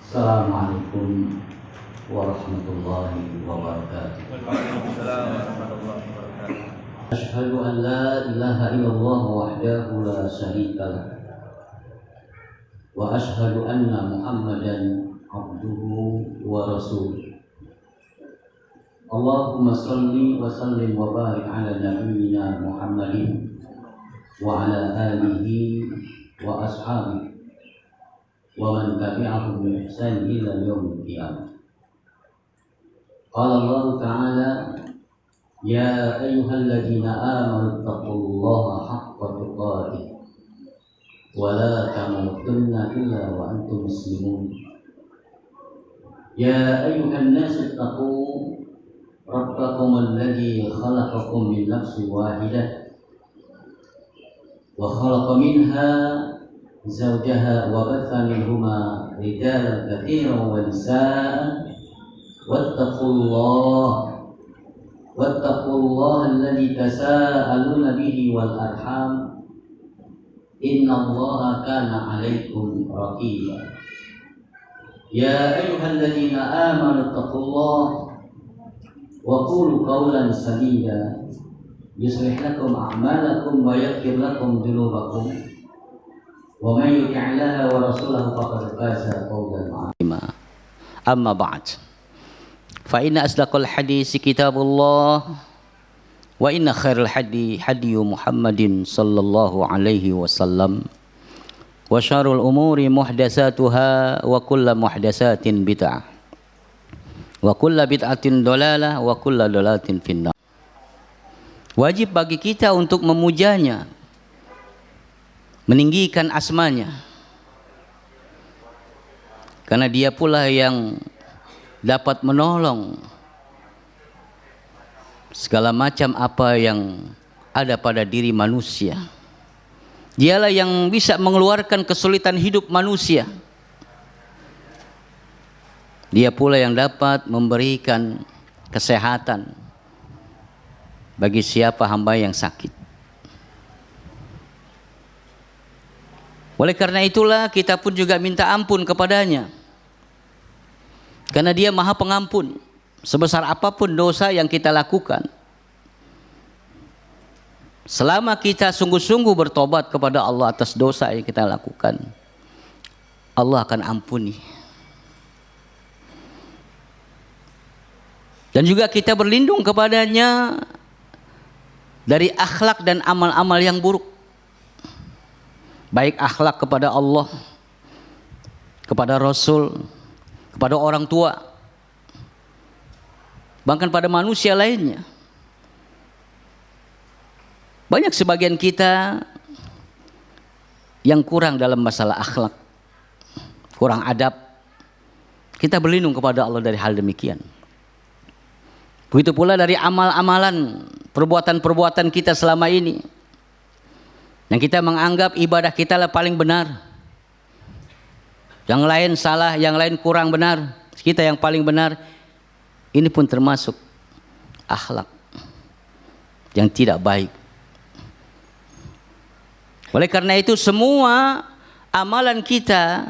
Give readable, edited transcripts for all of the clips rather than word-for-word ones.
Assalamualaikum warahmatullahi wabarakatuh. Waalaikumsalam warahmatullahi wabarakatuh. Asyhadu an la ilaha illallah wahdahu la syarika lah wa asyhadu anna Muhammadan abduhu wa rasuluh. Allahumma salli wa sallim wa barik ala nabiyyina Muhammadin wa ala alihi wa ashabihi wa man tabi'ahum bi ihsan ila yaumil qiyamah. Qala Allah Ta'ala, ya ayyuhalladzina amanu taqullaha haqqa tuqatih wa la tamutunna illa wa antum muslimun. Ya ayyuhan nasu taqu rabbakum alladzi khalaqakum min nafsin wahidah wa khalaqa minha zawjaha wa batha minhuma rijalan katsiran wa nisaa wattaqullaha alladzi tasaaluna bihi wal arham innallaha kana 'alaikum raqiba. Ya ayyuhalladzina amanu taqullaha wa qulu qawlan sadida yuslih lakum a'malakum wa yaghfir lakum dhunubakum wa may yuti'illaha wa rasulahu faqad faza fawzan 'azima. Amma ba'd. Fa inna asdaqal hadisi kitabullah wa inna khairal hadi Muhammadin sallallahu alaihi wasallam wa syarrul umuri muhdatsatuha wa kullu muhdatsatin bid'ah wa kullu bid'atin dhalalah wa kullu dhalalatin finnar. Wajib bagi kita untuk memujanya, meninggikan asmanya, karena dia pula yang dapat menolong segala macam apa yang ada pada diri manusia. Dialah yang bisa mengeluarkan kesulitan hidup manusia. Dia pula yang dapat memberikan kesehatan bagi siapa hamba yang sakit. Oleh karena itulah kita pun juga minta ampun kepadanya, karena dia maha pengampun sebesar apapun dosa yang kita lakukan. Selama kita sungguh-sungguh bertobat kepada Allah atas dosa yang kita lakukan, Allah akan ampuni. Dan juga kita berlindung kepadanya dari akhlak dan amal-amal yang buruk. Baik akhlak kepada Allah, kepada Rasul, kepada orang tua, bahkan pada manusia lainnya. Banyak sebagian kita yang kurang dalam masalah akhlak, kurang adab. Kita berlindung kepada Allah dari hal demikian. Begitu pula dari amal-amalan, perbuatan-perbuatan kita selama ini, yang kita menganggap ibadah kita lah paling benar. Yang lain salah, yang lain kurang benar, kita yang paling benar. Ini pun termasuk akhlak yang tidak baik. Oleh karena itu semua amalan kita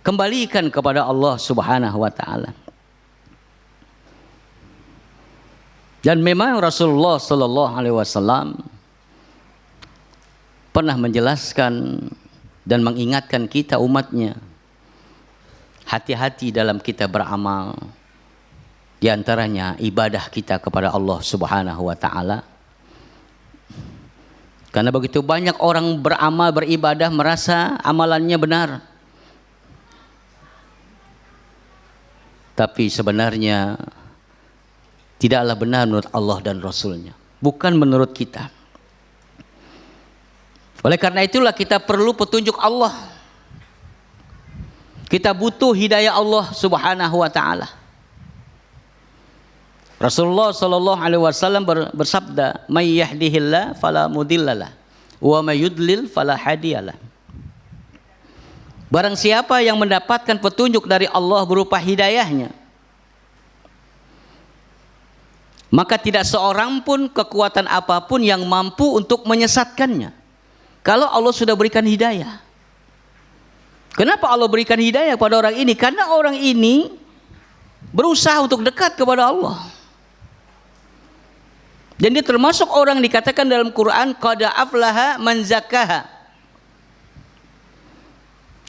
kembalikan kepada Allah Subhanahu wa taala. Dan memang Rasulullah sallallahu alaihi wasallam pernah menjelaskan dan mengingatkan kita umatnya, hati-hati dalam kita beramal. Di antaranya ibadah kita kepada Allah Subhanahu wa taala. Karena begitu banyak orang beramal, beribadah, merasa amalannya benar. Tapi sebenarnya tidaklah benar menurut Allah dan Rasulnya, bukan menurut kita. Oleh karena itulah kita perlu petunjuk Allah. Kita butuh hidayah Allah Subhanahu wa taala. Rasulullah sallallahu alaihi wasallam bersabda, "May yahdihillah fala mudhillalah wa may yudlil fala hadiyalah." Barang siapa yang mendapatkan petunjuk dari Allah berupa hidayahnya, maka tidak seorang pun, kekuatan apapun yang mampu untuk menyesatkannya. Kalau Allah sudah berikan hidayah. Kenapa Allah berikan hidayah kepada orang ini? Karena orang ini berusaha untuk dekat kepada Allah. Dan dia termasuk orang dikatakan dalam Quran qad aflaha man zakkaha.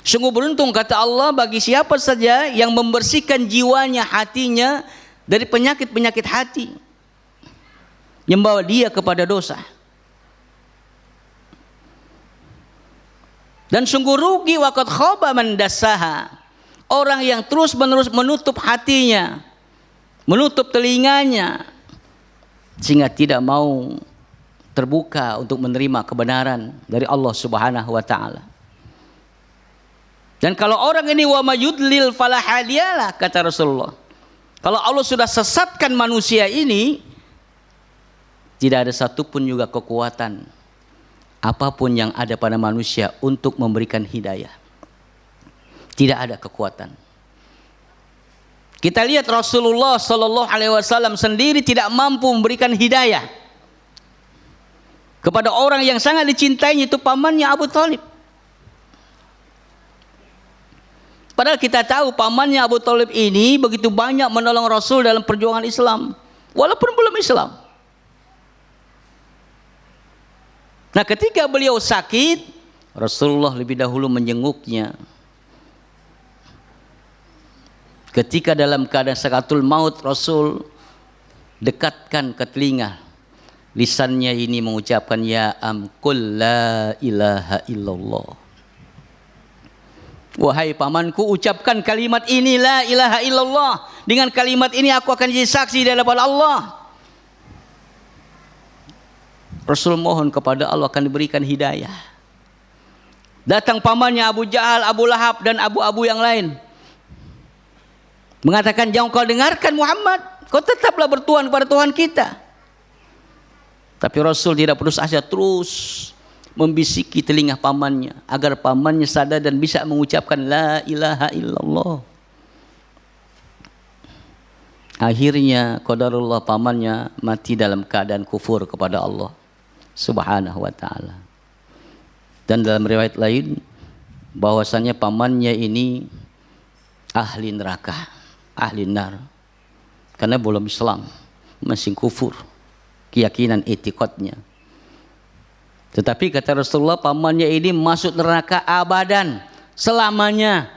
Sungguh beruntung kata Allah bagi siapa saja yang membersihkan jiwanya, hatinya dari penyakit-penyakit hati yang membawa dia kepada dosa. Dan sungguh rugi wa qad khaba man dassaha. Orang yang terus-menerus menutup hatinya, menutup telinganya sehingga tidak mau terbuka untuk menerima kebenaran dari Allah Subhanahu wa taala. Dan kalau orang ini wa mayudlil fala hadiyalah, kata Rasulullah. Kalau Allah sudah sesatkan manusia ini, tidak ada satupun juga kekuatan apapun yang ada pada manusia untuk memberikan hidayah. Tidak ada kekuatan. Kita lihat Rasulullah Sallallahu Alaihi Wasallam sendiri tidak mampu memberikan hidayah kepada orang yang sangat dicintainya, itu pamannya Abu Thalib. Padahal kita tahu pamannya Abu Thalib ini begitu banyak menolong Rasul dalam perjuangan Islam, walaupun belum Islam. Nah, ketika beliau sakit, Rasulullah lebih dahulu menjenguknya. Ketika dalam keadaan sakaratul maut, Rasul dekatkan ke telinga. Lisannya ini mengucapkan ya qul la ilaha illallah. Wahai pamanku, ucapkan kalimat ini la ilaha illallah. Dengan kalimat ini aku akan jadi saksi di hadapan Allah. Rasul mohon kepada Allah akan diberikan hidayah. Datang pamannya Abu Jahal, Abu Lahab dan abu-abu yang lain, mengatakan jangan kau dengarkan Muhammad, kau tetaplah bertuhan kepada Tuhan kita. Tapi Rasul tidak putus asa, terus membisiki telinga pamannya agar pamannya sadar dan bisa mengucapkan la ilaha illallah. Akhirnya qadarullah, pamannya mati dalam keadaan kufur kepada Allah Subhanahu wa ta'ala. Dan dalam riwayat lain bahwasanya pamannya ini ahli neraka, ahli nar, karena belum Islam, masih kufur keyakinan etikotnya. Tetapi kata Rasulullah, pamannya ini masuk neraka abadan, selamanya,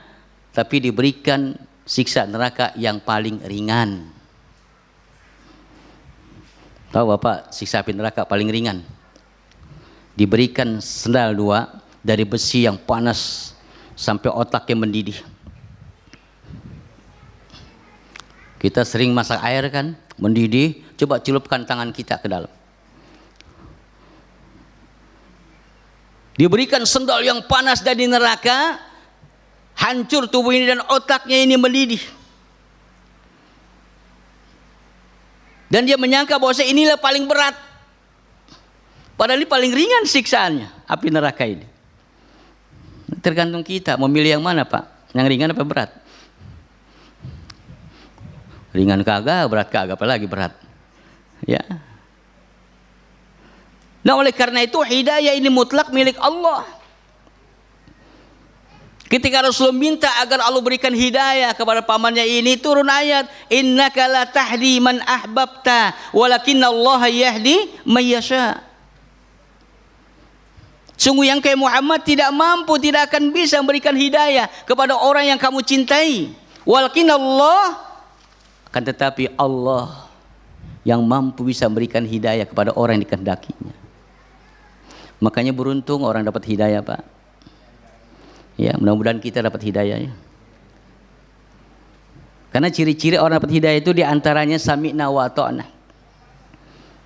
tapi diberikan siksa neraka yang paling ringan. Tahu Bapak siksa api neraka paling ringan? Diberikan sendal 2 dari besi yang panas sampai otaknya mendidih. Kita sering masak air kan, mendidih, coba celupkan tangan kita ke dalam. Diberikan sendal yang panas dari neraka, hancur tubuh ini dan otaknya ini mendidih. Dan dia menyangka bahwa inilah paling berat. Padahal ini paling ringan siksaannya, api neraka ini. Tergantung kita memilih yang mana, Pak. Yang ringan apa berat? Ringan kagak, berat kagak, apalagi berat. Ya. Nah, oleh karena itu hidayah ini mutlak milik Allah. Ketika Rasul minta agar Allah berikan hidayah kepada pamannya ini, turun ayat innaka la tahdi man ahbabta walakinnallaha yahdi may yasha. Sungguh yang kayak Muhammad tidak mampu, tidak akan bisa memberikan hidayah kepada orang yang kamu cintai. Walakinallah, akan tetapi Allah yang mampu bisa memberikan hidayah kepada orang yang dikehendakinya. Makanya beruntung orang dapat hidayah, Pak. Ya, mudah-mudahan kita dapat hidayah ya. Karena ciri-ciri orang dapat hidayah itu diantaranya sami'na wa ata'na.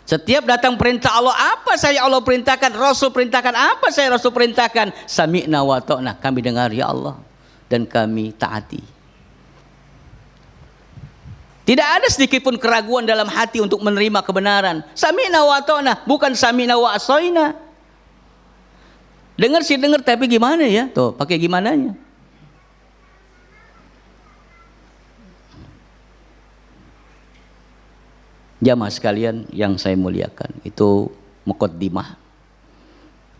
Setiap datang perintah Allah, apa saya Allah perintahkan, Rasul perintahkan, apa saya Rasul perintahkan, sami'na wa ata'na, kami dengar ya Allah dan kami taati. Tidak ada sedikit pun keraguan dalam hati untuk menerima kebenaran. Sami'na wa ata'na, bukan sami'na wa asoina. Dengar sih dengar, tapi gimana ya? Tuh, pakai gimananya. Jamaah sekalian yang saya muliakan, itu muqaddimah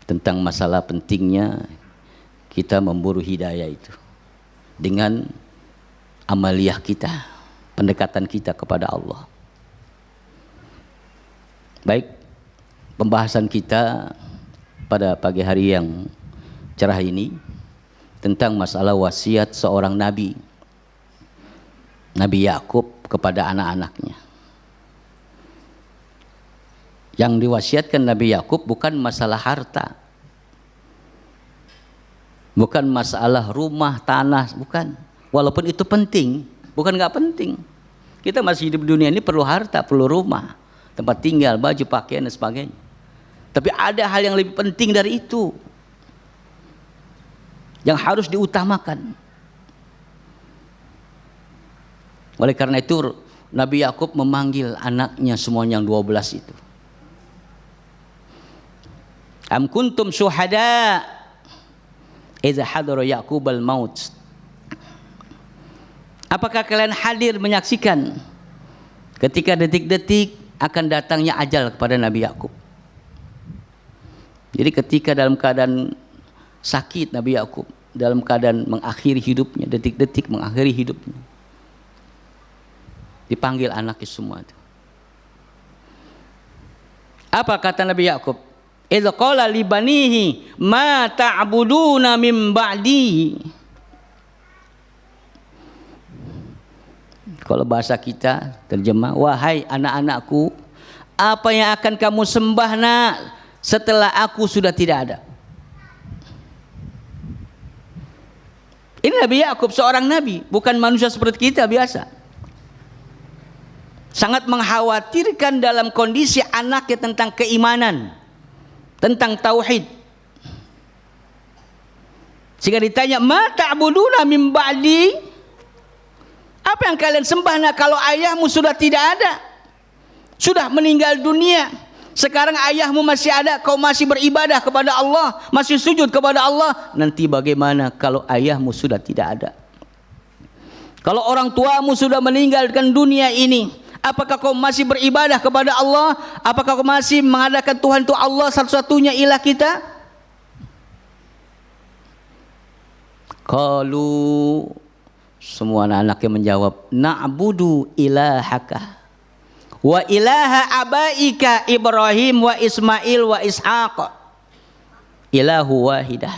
tentang masalah pentingnya kita memburu hidayah itu dengan amaliyah kita, pendekatan kita kepada Allah. Baik, pembahasan kita pada pagi hari yang cerah ini tentang masalah wasiat seorang nabi, Nabi Yakub kepada anak-anaknya. Yang diwasiatkan Nabi Yakub bukan masalah harta, bukan masalah rumah, tanah, bukan. Walaupun itu penting, bukan nggak penting. Kita masih hidup di dunia ini perlu harta, perlu rumah, tempat tinggal, baju, pakaian dan sebagainya. Tapi ada hal yang lebih penting dari itu, yang harus diutamakan. Oleh karena itu Nabi Yakub memanggil anaknya semuanya yang 12 itu. Am kuntum syuhada idza hadara Yaqubal maut. Apakah kalian hadir menyaksikan ketika detik-detik akan datangnya ajal kepada Nabi Yakub? Jadi ketika dalam keadaan sakit Nabi Yakub, dalam keadaan mengakhiri hidupnya, detik-detik mengakhiri hidupnya, dipanggil anaknya semua itu. Apa kata Nabi Yakub? Idza qala li banihi ma ta'buduna min ba'di. Kalau bahasa kita terjemah, wahai anak-anakku, apa yang akan kamu sembah nak setelah aku sudah tidak ada? Ini Nabi Yakub, seorang nabi, bukan manusia seperti kita biasa. Sangat mengkhawatirkan dalam kondisi anaknya tentang keimanan, tentang tauhid. Sehingga ditanya, ma ta'buduna min ba'di? Apa yang kalian sembah nak kalau ayahmu sudah tidak ada, sudah meninggal dunia? Sekarang ayahmu masih ada, kau masih beribadah kepada Allah, masih sujud kepada Allah. Nanti bagaimana kalau ayahmu sudah tidak ada? Kalau orang tuamu sudah meninggalkan dunia ini, apakah kau masih beribadah kepada Allah? Apakah kau masih mengadakan Tuhan itu Allah satu-satunya ilah kita? Qalu, semua anak-anaknya menjawab, na'budu ilahaka wa ilaha abaika Ibrahim wa Ismail wa Ishaq ilahu wahidah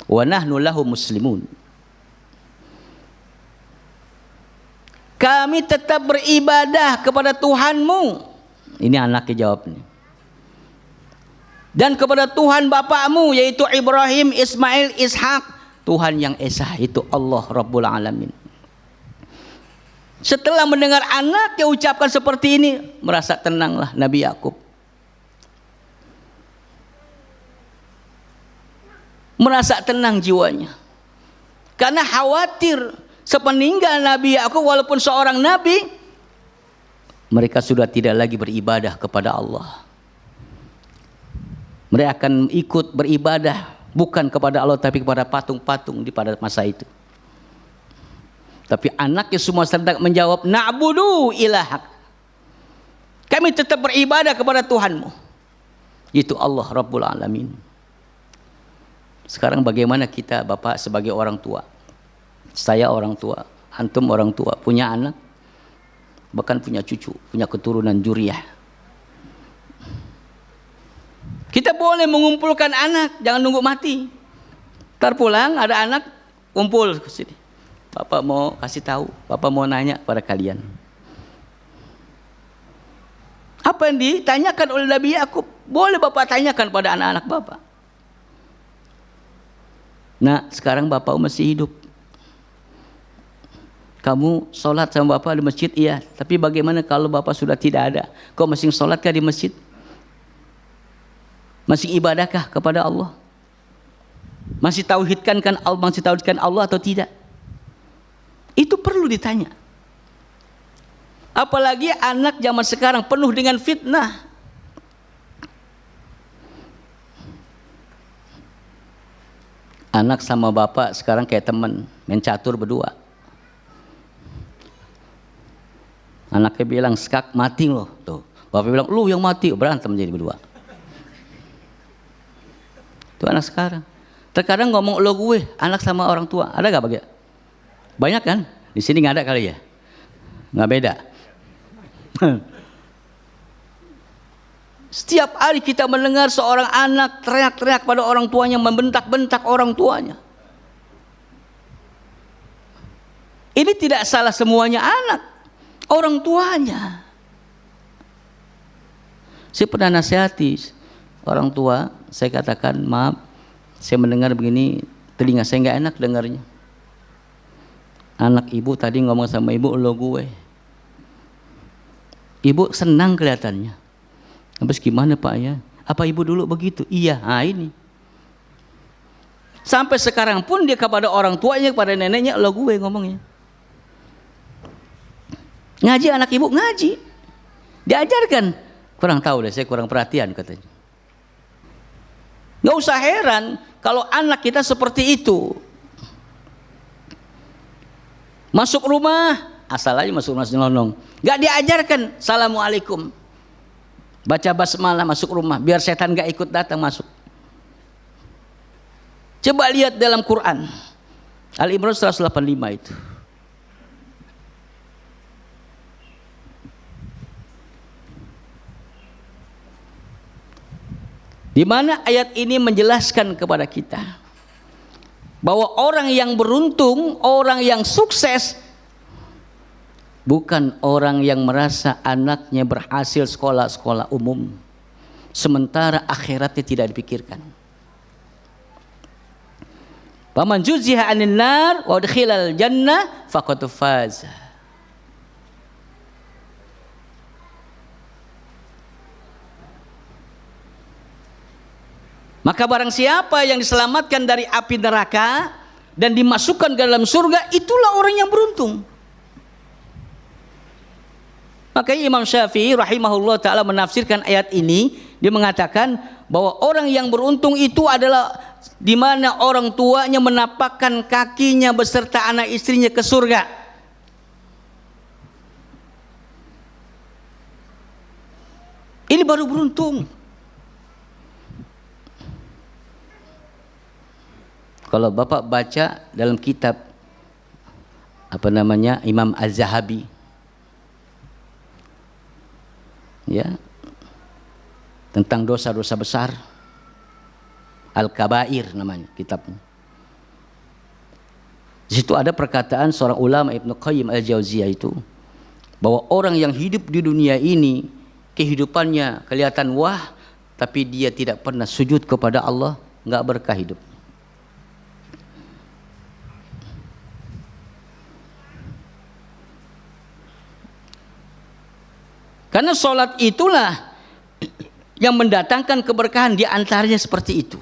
wa nahnu lahu muslimun. Kami tetap beribadah kepada Tuhanmu. Ini anaknya jawab nih. Dan kepada Tuhan bapakmu, yaitu Ibrahim, Ismail, Ishak. Tuhan yang esa itu Allah Rabbul Alamin. Setelah mendengar anaknya ucapkan seperti ini, merasa tenanglah Nabi Yakub. Merasa tenang jiwanya. Karena khawatir sepeninggal Nabi Yakub, walaupun seorang nabi, mereka sudah tidak lagi beribadah kepada Allah. Mereka akan ikut beribadah bukan kepada Allah tapi kepada patung-patung di pada masa itu. Tapi anaknya semua serta menjawab, na'budu ilahak. Kami tetap beribadah kepada Tuhanmu, itu Allah Rabbul Alamin. Sekarang bagaimana kita Bapak sebagai orang tua? Saya orang tua, antum orang tua, punya anak, bahkan punya cucu, punya keturunan juriyah. Kita boleh mengumpulkan anak, jangan nunggu mati. Ntar pulang ada anak, kumpul ke sini. Bapak mau kasih tahu, Bapak mau nanya pada kalian. Apa yang ditanyakan oleh Nabi Yakub, boleh Bapak tanyakan pada anak-anak Bapak. Nah, sekarang Bapak masih hidup. Kamu sholat sama Bapak di masjid, iya. Tapi bagaimana kalau Bapak sudah tidak ada? Kau masih sholatkah di masjid? Masih ibadahkah kepada Allah? Masih tauhidkan Allah atau tidak? Itu perlu ditanya. Apalagi anak zaman sekarang penuh dengan fitnah. Anak sama bapak sekarang kayak teman, main catur berdua. Anaknya bilang, skak mati loh. Tuh. Bapak bilang, lu yang mati. Berantem jadi berdua. Itu anak sekarang. Terkadang ngomong lo gue, anak sama orang tua. Ada gak bagian? Banyak kan? Di sini nggak ada kali ya? Nggak beda. Setiap hari kita mendengar seorang anak teriak-teriak pada orang tuanya, membentak-bentak orang tuanya. Ini tidak salah semuanya anak, orang tuanya. Saya pernah nasihati orang tua, saya katakan maaf, saya mendengar begini, telinga saya nggak enak dengarnya. Anak ibu tadi ngomong sama ibu, lo gue. Ibu senang kelihatannya. Habis gimana Pak ya? Apa ibu dulu begitu? Iya, nah ini. Sampai sekarang pun dia kepada orang tuanya, kepada neneknya, lo gue ngomongnya. Ngaji anak ibu, ngaji. Diajarkan. Kurang tahu deh, saya kurang perhatian katanya. Gak usah heran kalau anak kita seperti itu. Masuk rumah, asal aja masuk rumah nyelonong. Gak diajarkan, Assalamualaikum. Baca basmalah masuk rumah, biar setan gak ikut datang masuk. Coba lihat dalam Quran. Al-Imran 185 itu. Di mana ayat ini menjelaskan kepada kita bahwa orang yang beruntung, orang yang sukses bukan orang yang merasa anaknya berhasil sekolah-sekolah umum sementara akhiratnya tidak dipikirkan. Faman juziha 'anil nar wa udkhilal jannah faqad faza. Maka barang siapa yang diselamatkan dari api neraka dan dimasukkan ke dalam surga, itulah orang yang beruntung. Makanya Imam Syafi'i rahimahullah ta'ala menafsirkan ayat ini. Dia mengatakan bahwa orang yang beruntung itu adalah di mana orang tuanya menapakkan kakinya beserta anak istrinya ke surga. Ini baru beruntung. Kalau Bapak baca dalam kitab Imam Az-Zahabi, ya, tentang dosa-dosa besar, Al-Kabair namanya kitabnya. Di situ ada perkataan seorang ulama Ibnu Qayyim Al-Jauziyah itu bahwa orang yang hidup di dunia ini kehidupannya kelihatan wah, tapi dia tidak pernah sujud kepada Allah, nggak berkah hidup. Karena sholat itulah yang mendatangkan keberkahan, di antaranya seperti itu.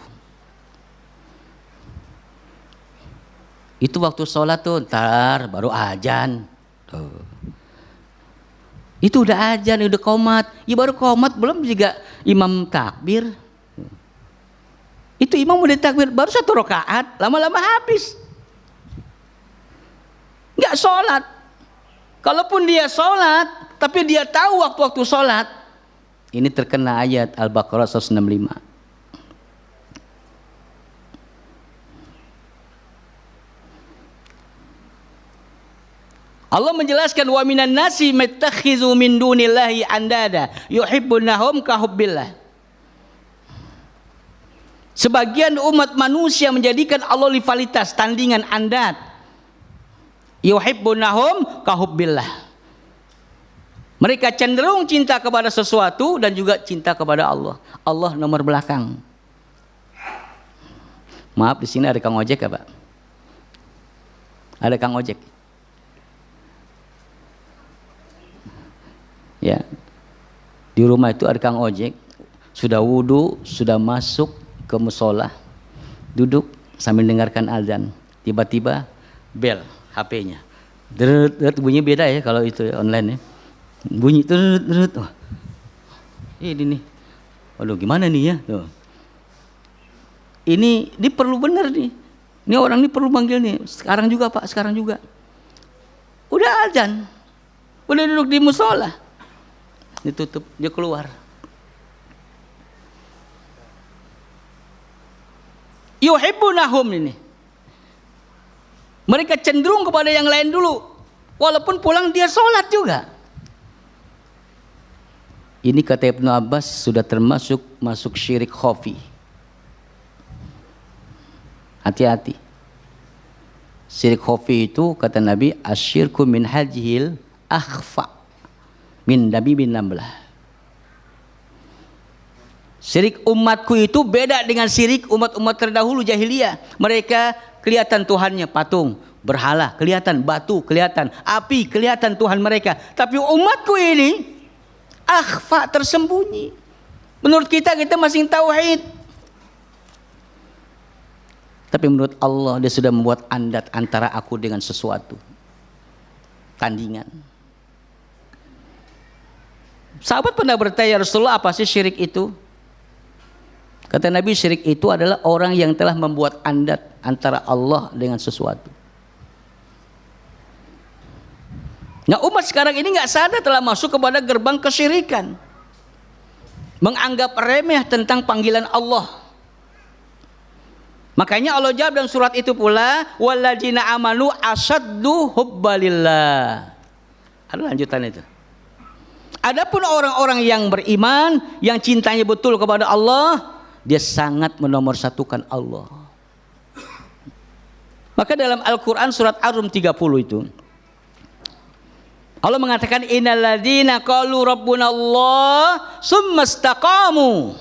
Itu waktu sholat tuh, ntar baru azan. Tuh. Itu udah azan, udah qomat. Ya baru qomat, belum juga imam takbir. Itu imam udah takbir, baru 1 rakaat, lama-lama habis. Nggak sholat. Kalaupun dia sholat, tapi dia tahu waktu-waktu sholat, ini terkena ayat Al-Baqarah 165. Allah menjelaskan wa minan nasi mattakhizu min dunillahi andada yuhibbunahum ka hubbillah. Sebagian umat manusia menjadikan Allah rivalitas, tandingan, andad. Yuhibbunahum ka hubbillah. Mereka cenderung cinta kepada sesuatu dan juga cinta kepada Allah. Allah nomor belakang. Maaf, di sini ada Kang Ojek ya Pak? Ada Kang Ojek? Ya. Di rumah itu ada Kang Ojek. Sudah wudu, sudah masuk ke musola, duduk sambil dengarkan azan. Tiba-tiba bel HP-nya. Bunyi beda ya kalau itu ya, online ya. Bunyi terut. Oh. Ini nih. Waduh, gimana nih ya? Tuh. Ini perlu bener nih. Ini orang ini perlu manggil nih. Sekarang juga Pak, sekarang juga. Udah azan. Udah duduk di musola. Ditutup, dia keluar. yuhibbunahum ini. Mereka cenderung kepada yang lain dulu, walaupun pulang dia sholat juga. Ini kata Ibnu Abbas sudah termasuk masuk syirik khafi. Hati-hati. Syirik khafi itu kata Nabi asyirku min hajhil akhfa min Nabi bin Namlah. Syirik umatku itu beda dengan syirik umat-umat terdahulu jahiliyah. Mereka kelihatan Tuhannya patung, berhala, kelihatan batu, kelihatan api, kelihatan Tuhan mereka. Tapi umatku ini akhfa, tersembunyi. Menurut kita masih tauhid. Tapi menurut Allah dia sudah membuat andat antara aku dengan sesuatu. Tandingan. Sahabat pernah bertanya, Rasulullah, apa sih syirik itu? Kata Nabi, syirik itu adalah orang yang telah membuat andat antara Allah dengan sesuatu. Nah, umat sekarang ini nggak sadar telah masuk kepada gerbang kesyirikan, menganggap remeh tentang panggilan Allah. Makanya Allah jawab dalam surat itu pula, walladzina amanu asaddu hubbalillah. Ada lanjutan itu. Adapun orang-orang yang beriman, yang cintanya betul kepada Allah, dia sangat menomorsatukan Allah. Maka dalam Al-Quran surat Ar-Rum 30 itu Allah mengatakan innalladzina qalu rabbunallah summa istaqamu.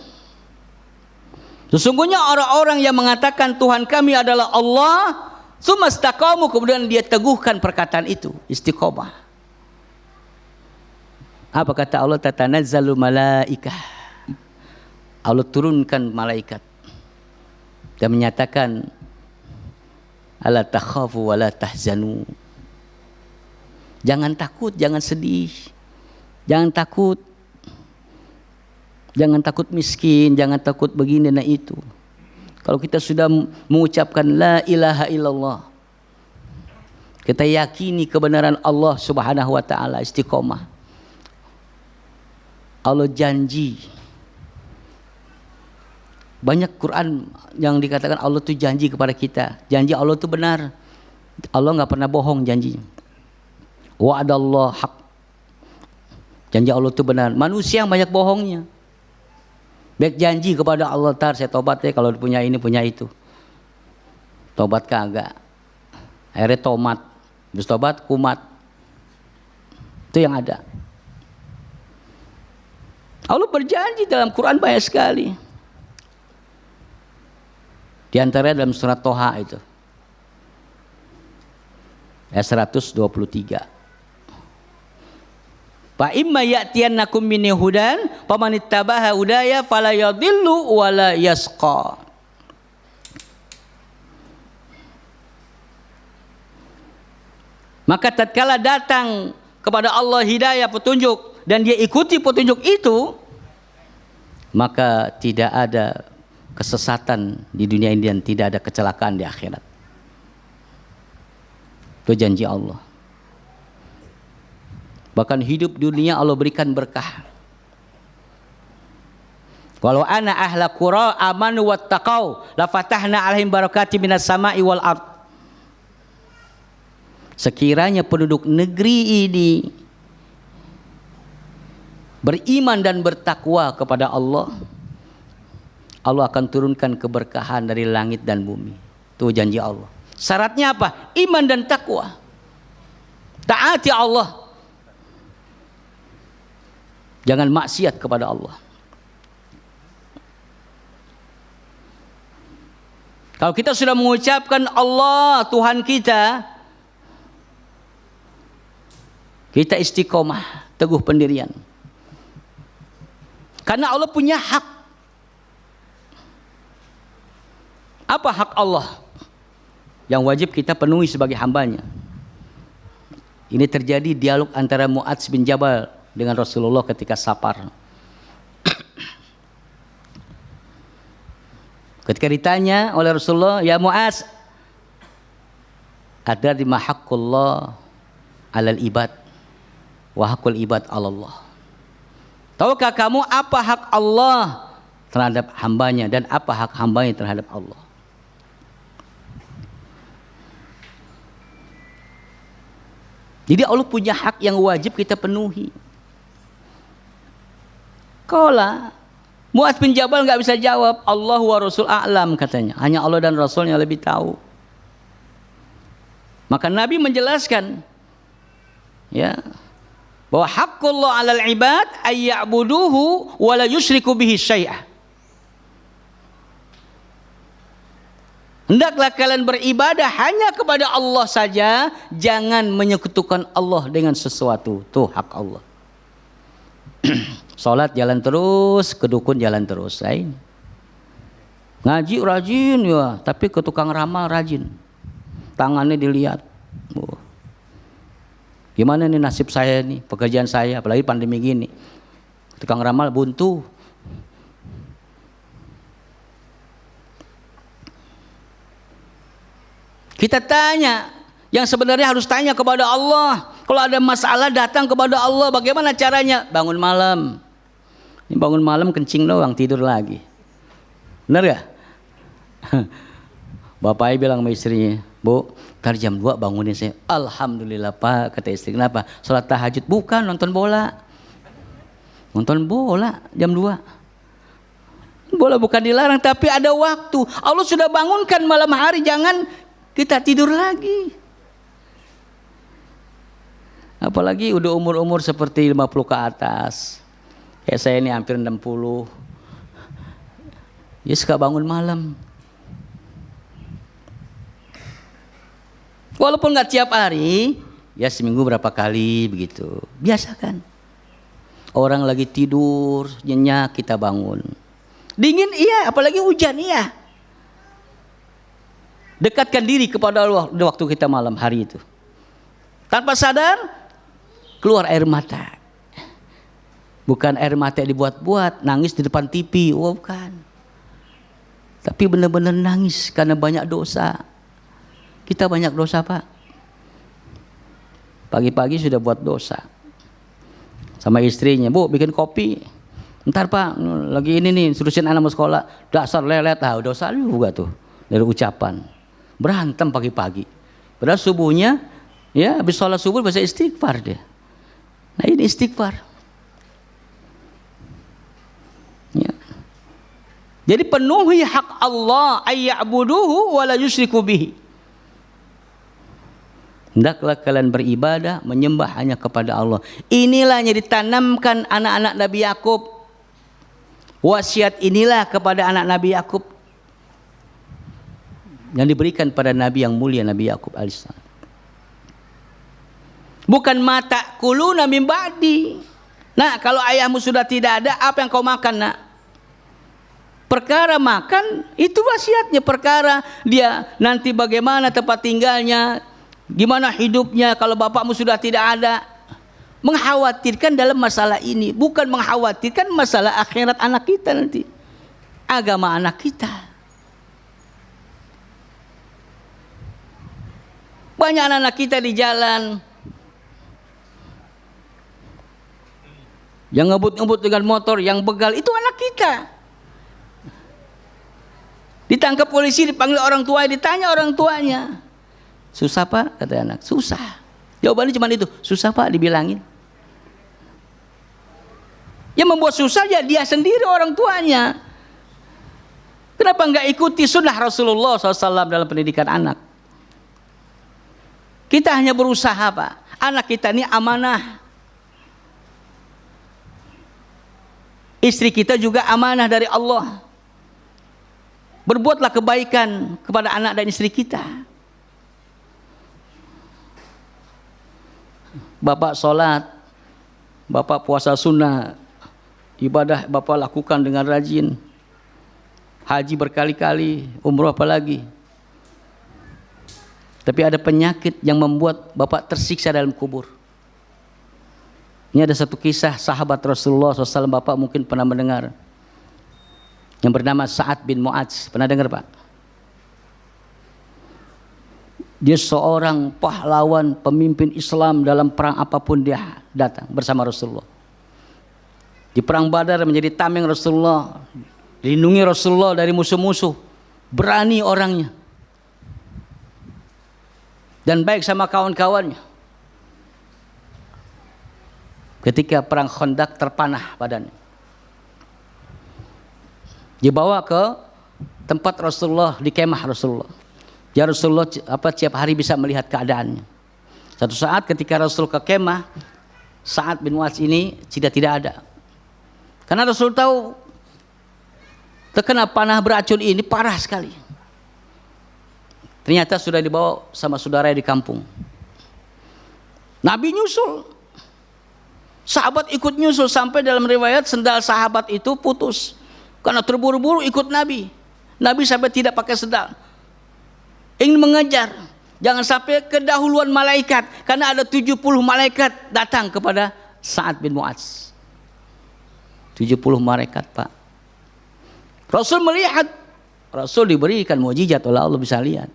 Sesungguhnya orang-orang yang mengatakan Tuhan kami adalah Allah, summa istaqamu, kemudian dia teguhkan perkataan itu, istiqomah. Apa kata Allah? Tatanazzalu malaikah. Allah turunkan malaikat dan menyatakan ala takhafu wa la tahzanu. Jangan takut, jangan sedih. Jangan takut. Jangan takut miskin, jangan takut begini dan itu. Kalau kita sudah mengucapkan la ilaha illallah, kita yakini kebenaran Allah Subhanahu wa taala, istiqomah. Allah janji. Banyak Quran yang dikatakan Allah itu janji kepada kita. Janji Allah itu benar. Allah nggak pernah bohong janjinya. Wa'adallah haq. Janji Allah itu benar. Manusia yang banyak bohongnya. Baik janji kepada Allah, tar saya tobat ya kalau punya ini punya itu. Tobat kagak. Akhirnya tomat. Habis tobat kumat. Itu yang ada. Allah berjanji dalam Quran banyak sekali. Di antara dalam surat Toha itu ayat 123. Fa imma ya'tiyannakum minni hudan famanittaba'a hudaya fala yadhillu wa la yasqa. Maka tatkala datang kepada Allah hidayah, petunjuk, dan dia ikuti petunjuk itu, maka tidak ada kesesatan di dunia ini dan tidak ada kecelakaan di akhirat. Itu janji Allah. Bahkan hidup dunia Allah berikan berkah. Walau ana ahla qura amanu wattaqau la fatahna alaihim barakatim minas sama'i wal ard. Sekiranya penduduk negeri ini beriman dan bertakwa kepada Allah, Allah akan turunkan keberkahan dari langit dan bumi. Itu janji Allah. Syaratnya apa? Iman dan takwa. Taati Allah. Jangan maksiat kepada Allah. Kalau kita sudah mengucapkan Allah Tuhan kita, kita istiqomah, teguh pendirian. Karena Allah punya hak. Apa hak Allah yang wajib kita penuhi sebagai hambanya? Ini terjadi dialog antara Mu'adz bin Jabal dengan Rasulullah ketika safar. Ketika ditanya oleh Rasulullah, ya Mu'adz, ada di haqqullah alal ibad wa haqqul ibad alallah. Tahukah kamu apa hak Allah terhadap hambanya dan apa hak hambanya terhadap Allah? Jadi Allah punya hak yang wajib kita penuhi. Qala Mu'adz bin Jabal nggak bisa jawab, Allah wa Rasul a'lam katanya. Hanya Allah dan Rasulnya lebih tahu. Maka Nabi menjelaskan, ya, bahwa haqqullah 'alal ibad ay ya'buduhu wa la yusyriku bihi syai'a. Hendaklah kalian beribadah hanya kepada Allah saja, jangan menyekutukan Allah dengan sesuatu. Tuh hak Allah. Salat jalan terus, ke dukun jalan terus. Lain. Ngaji rajin ya, tapi ke tukang ramal rajin. Tangannya dilihat. Gimana nih nasib saya nih, pekerjaan saya, apalagi pandemi gini. Tukang ramal buntu. Kita tanya, yang sebenarnya harus tanya kepada Allah. Kalau ada masalah datang kepada Allah, bagaimana caranya? Bangun malam. Ini bangun malam kencing doang, tidur lagi. Benar gak? Bapaknya bilang sama istrinya, Bu, ntar jam 2 bangunin saya. Alhamdulillah Pak, kata istri. Kenapa? Sholat tahajud. Bukan, nonton bola. Nonton bola jam 2. Bola bukan dilarang, tapi ada waktu. Allah sudah bangunkan malam hari, jangan kita tidur lagi. Apalagi udah umur-umur seperti 50 ke atas. Kayak saya ini hampir 60. Ya suka bangun malam. Walaupun nggak tiap hari, ya seminggu berapa kali begitu. Biasakan. Orang lagi tidur, nyenyak, kita bangun. Dingin iya, apalagi hujan iya. Dekatkan diri kepada Allah di waktu kita malam hari itu. Tanpa sadar, keluar air mata. Bukan air mata dibuat-buat, nangis di depan TV, oh bukan. Tapi benar-benar nangis karena banyak dosa. Kita banyak dosa Pak. Pagi-pagi sudah buat dosa. Sama istrinya, Bu bikin kopi. Ntar Pak, lagi ini nih, suruhin anak mau sekolah. Dasar lelet, dosa juga tuh dari ucapan. Berantem pagi-pagi. Padahal subuhnya, ya habis sholat subuh bahasa istighfar dia. Nah ini istighfar. Ya. Jadi penuhi hak Allah ayya'buduhu wa la yusyriku bihi. Hendaklah kalian beribadah, menyembah hanya kepada Allah. Inilah yang ditanamkan anak-anak Nabi Yakub. Wasiat inilah kepada anak Nabi Yakub yang diberikan pada Nabi yang mulia Nabi Yakub alaihissalam. Bukan mata kuluna min ba'di. Nah, kalau ayahmu sudah tidak ada, apa yang kau makan, nak? Perkara makan itu wasiatnya, perkara dia nanti bagaimana tempat tinggalnya, gimana hidupnya kalau bapakmu sudah tidak ada. Mengkhawatirkan dalam masalah ini, bukan mengkhawatirkan masalah akhirat anak kita nanti, agama anak kita. Banyak anak-anak kita di jalan yang ngebut-ngebut dengan motor, yang begal, itu anak kita. Ditangkap polisi, dipanggil orang tua, ditanya orang tuanya. Susah Pak, kata anak. Susah. Jawabannya cuma itu, susah Pak, dibilangin. Yang membuat susah ya dia sendiri, orang tuanya. Kenapa enggak ikuti sunnah Rasulullah SAW dalam pendidikan anak? Kita hanya berusaha Pak. Anak kita ini amanah. Istri kita juga amanah dari Allah. Berbuatlah kebaikan kepada anak dan istri kita. Bapak sholat, Bapak puasa sunnah, ibadah Bapak lakukan dengan rajin. Haji berkali-kali, umroh apalagi. Tapi ada penyakit yang membuat Bapak tersiksa dalam kubur. Ini ada satu kisah sahabat Rasulullah SAW, Bapak mungkin pernah mendengar. Yang bernama Sa'ad bin Mu'adz. Pernah dengar Pak? Dia seorang pahlawan pemimpin Islam dalam perang apapun dia datang bersama Rasulullah. Di perang Badar menjadi tameng Rasulullah. Dilindungi Rasulullah dari musuh-musuh. Berani orangnya. Dan baik sama kawan-kawannya. ketika perang Khandaq terpanah badannya. Dibawa ke tempat Rasulullah, di kemah Rasulullah. Ya Rasulullah tiap hari bisa melihat keadaannya. Satu saat ketika Rasul ke kemah, Sa'ad bin Mu'adz ini tidak ada. Karena Rasul tahu terkena panah beracun ini parah sekali. Ternyata sudah dibawa sama saudara di kampung. Nabi nyusul. Sahabat ikut nyusul sampai dalam riwayat sendal sahabat itu putus. Karena terburu-buru ikut Nabi. Nabi sampai tidak pakai sendal. Ingin mengejar. Jangan sampai kedahuluan malaikat. Karena ada 70 malaikat datang kepada Sa'ad bin Mu'adz. 70 malaikat, Pak. Rasul melihat. Rasul diberikan mukjizat oleh Allah, bisa lihat.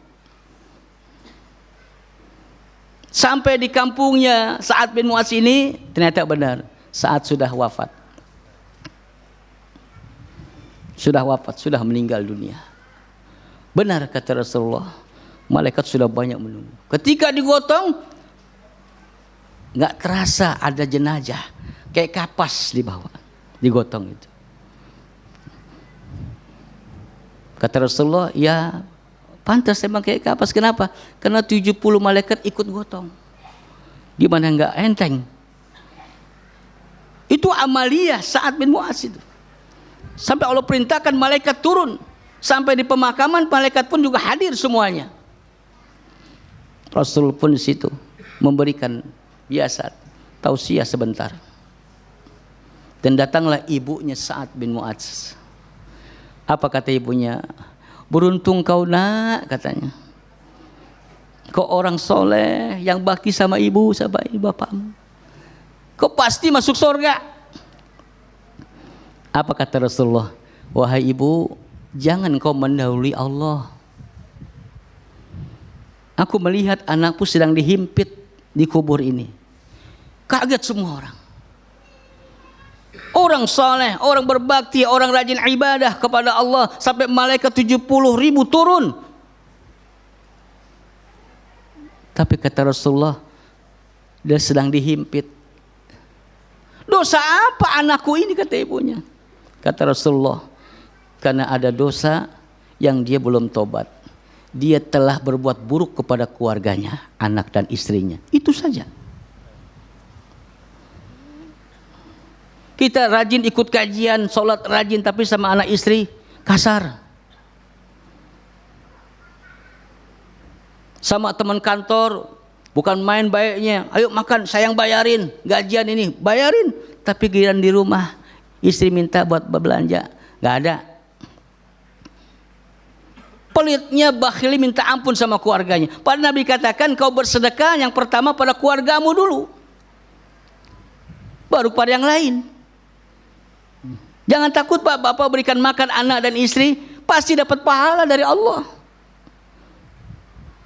Sampai di kampungnya Sa'ad bin Mu'adz ini, ternyata benar. Sa'ad sudah wafat. Sudah wafat, sudah meninggal dunia. Benar kata Rasulullah. Malaikat sudah banyak menunggu. Ketika digotong, nggak terasa ada jenazah, kayak kapas di bawah, digotong itu. Kata Rasulullah, ya pantas emang kayak kapas. Kenapa? Karena 70 malaikat ikut gotong. Gimana nggak enteng? Itu amaliyah Sa'ad bin Mu'adz itu. Sampai Allah perintahkan malaikat turun. Sampai di pemakaman malaikat pun juga hadir semuanya. Rasul pun di situ memberikan biasa tausiah sebentar. Dan datanglah ibunya Sa'ad bin Mu'adz. Apa kata ibunya? Beruntung kau nak, katanya. Kau orang soleh yang bakti sama ibu, sama bapakmu. Kau pasti masuk surga. Apa kata Rasulullah? Wahai ibu, jangan kau mendahului Allah. Aku melihat anakku sedang dihimpit di kubur ini. Kaget semua orang. Orang saleh, orang berbakti, orang rajin ibadah kepada Allah. Sampai malaikat 70.000 turun. Tapi kata Rasulullah, dia sedang dihimpit. Dosa apa anakku ini, kata ibunya. Kata Rasulullah, karena ada dosa yang dia belum tobat. Dia telah berbuat buruk kepada keluarganya, anak dan istrinya. Itu saja. Kita rajin ikut kajian, sholat rajin, tapi sama anak istri kasar. Sama teman kantor, bukan main baiknya. Ayo makan, sayang bayarin. Gajian ini, bayarin. Tapi giliran di rumah, istri minta buat belanja, gak ada. Pelitnya, bakhili, minta ampun sama keluarganya. Padahal Nabi katakan kau bersedekah yang pertama pada keluargamu dulu, baru pada yang lain. Jangan takut Pak, Bapak berikan makan anak dan istri, pasti dapat pahala dari Allah.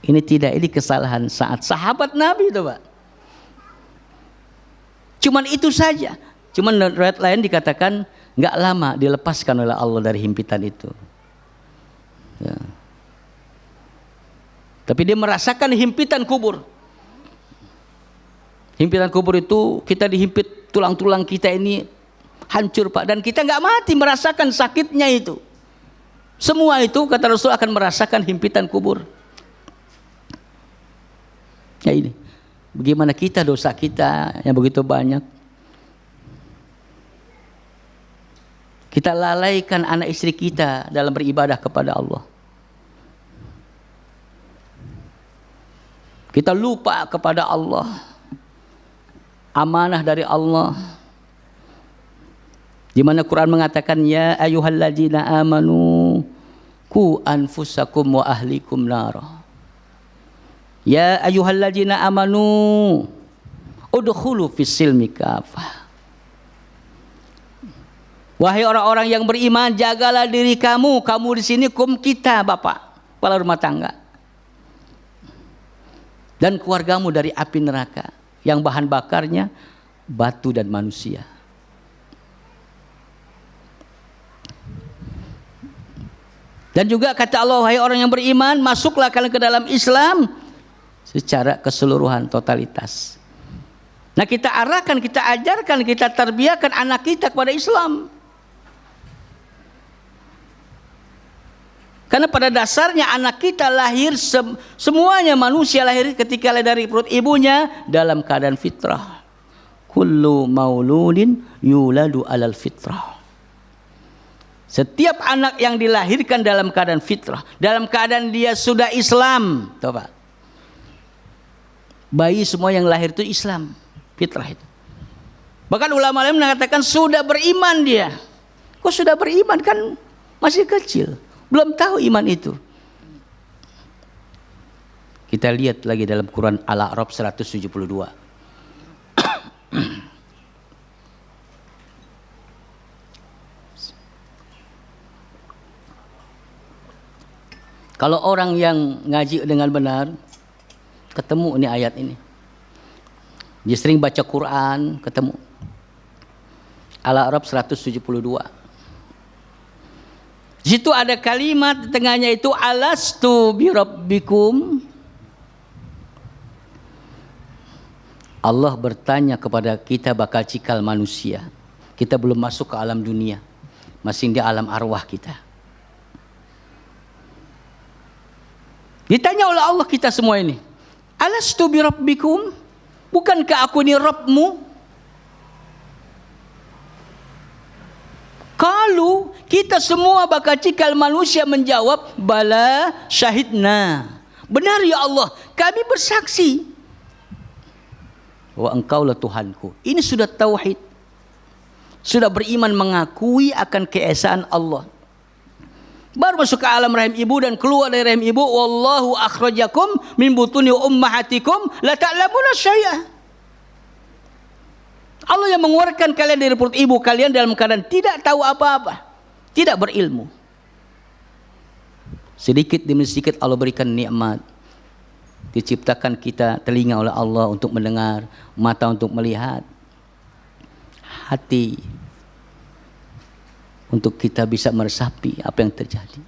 Ini tidak, ini kesalahan sahabat Nabi itu Pak. Cuman itu saja. Cuman riwayat lain dikatakan nggak lama dilepaskan oleh Allah dari himpitan itu. Ya. Tapi dia merasakan himpitan kubur. Himpitan kubur itu kita dihimpit, tulang-tulang kita ini hancur Pak. Dan kita nggak mati, merasakan sakitnya itu. Semua itu kata Rasul akan merasakan himpitan kubur. Ya ini, bagaimana kita, dosa kita yang begitu banyak. Kita lalaikan anak istri kita dalam beribadah kepada Allah. Kita lupa kepada Allah. Amanah dari Allah. Di mana Quran mengatakan, ya ayyuhalladzina amanu qu anfusakum wa ahlikum nara. Ya ayyuhalladzina amanu udkhulu fis-silmi kafah. Wahai orang-orang yang beriman, jagalah diri kamu. Kamu di sini kita, Bapak, kepala rumah tangga. Dan keluargamu dari api neraka yang bahan bakarnya batu dan manusia. Dan juga kata Allah, wahai orang yang beriman, masuklah kalian ke dalam Islam secara keseluruhan, totalitas. Nah, kita arahkan, kita ajarkan, kita terbiakan anak kita kepada Islam. Karena pada dasarnya anak kita lahir, semuanya manusia lahir ketika lahir dari perut ibunya dalam keadaan fitrah. Kullu mauludin yuladu alal fitrah. Setiap anak yang dilahirkan dalam keadaan fitrah, dalam keadaan dia sudah Islam. Coba. Bayi semua yang lahir itu Islam, fitrah itu. Bahkan ulama lain mengatakan sudah beriman dia. Kok sudah beriman, kan masih kecil, belum tahu iman itu. Kita lihat lagi dalam Quran Al-A'raf 172. Kalau orang yang ngaji dengan benar, ketemu ini ayat ini. Dia sering baca Quran, ketemu. Al-A'raf 172. Di situ ada kalimat di tengahnya itu alastu birabbikum. Allah bertanya kepada kita bakal cikal manusia. Kita belum masuk ke alam dunia, masih di alam arwah kita. Ditanya oleh Allah kita semua ini, alastu birabbikum, bukankah aku ini Rabbmu? Kalau kita semua bakal cikal manusia menjawab, bala syahidna. Benar ya Allah, kami bersaksi bahwa Engkaulah Tuhanku. Ini sudah tauhid, sudah beriman mengakui akan keesaan Allah. Baru masuk ke alam rahim ibu dan keluar dari rahim ibu. Wallahu akhrajakum min butuni ummahatikum la ta'lamuna syai'a. Allah yang mengeluarkan kalian dari perut ibu kalian dalam keadaan tidak tahu apa-apa, tidak berilmu. Sedikit demi sedikit Allah berikan nikmat. Diciptakan kita telinga oleh Allah untuk mendengar, mata untuk melihat, hati untuk kita bisa meresapi apa yang terjadi.